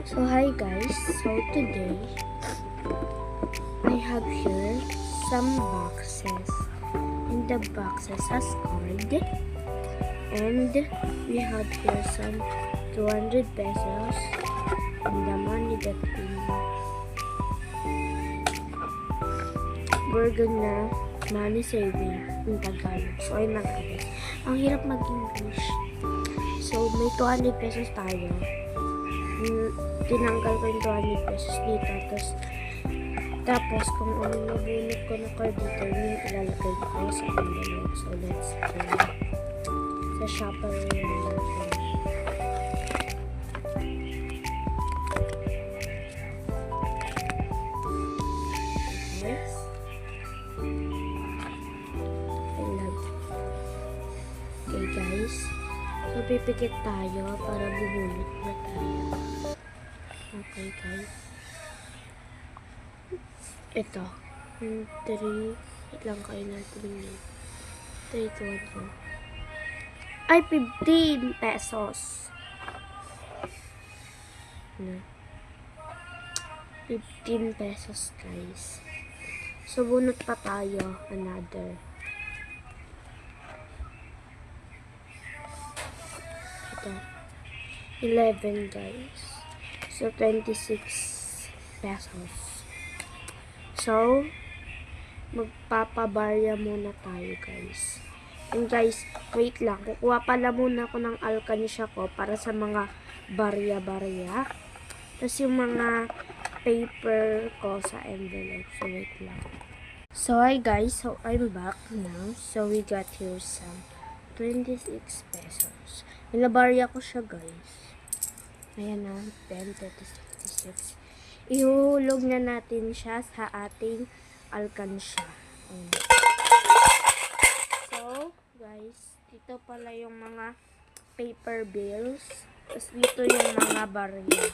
So hi guys, so today I have here some boxes, and the boxes has card, and we have here some 200 pesos and the money that we're gonna money saving in Tagalog. So ayun lang guys, ang hirap mag-English. So may 200 pesos tayo. Tinanggal ko yung 200 pesos dito. Tapos kung ano nabunot ko na card dito, yung ilalagay ko sa envelope. So let's go. Sa shopper natin. Yes. I love it. Okay guys. So pipikit tayo para bubunot na tayo. Okay guys. Ito. 3. Wait lang kayo natin. 3, 2, 1, 2. Ay, 15 pesos. No. 15 pesos guys. So bunot pa tayo. Another. Ito. 11 guys. So 26 pesos. So magpapabarya muna tayo guys. And guys, wait lang. Kukuha pala muna ako ng alkansya ko para sa mga barya-barya. Tapos yung mga paper ko sa envelope. So wait lang. So hi guys, so I'm back now. So we got here some 26 pesos. Nilabarya ko siya guys. Ayan na, 10, 36. Ihuhulog na natin siya sa ating alkansya. So, guys, dito pala yung mga paper bills. Tapos dito yung mga barya.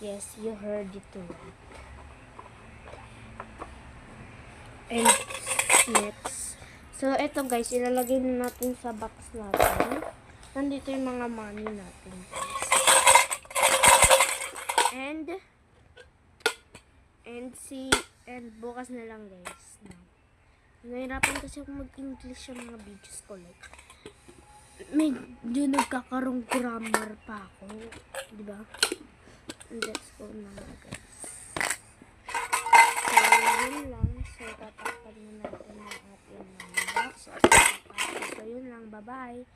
Yes, you heard it too. And next. So, eto guys, ilalagay na natin sa box natin. Nandito yung mga money natin. And bukas na lang guys. Nahirapan kasi ako mag-English sa mga videos ko. Like, medyo nagkakarong grammar pa ako. Diba? And let's go na guys. So, yun lang. So, tatakpan na natin ang ating mga box. So, yun lang. Bye-bye.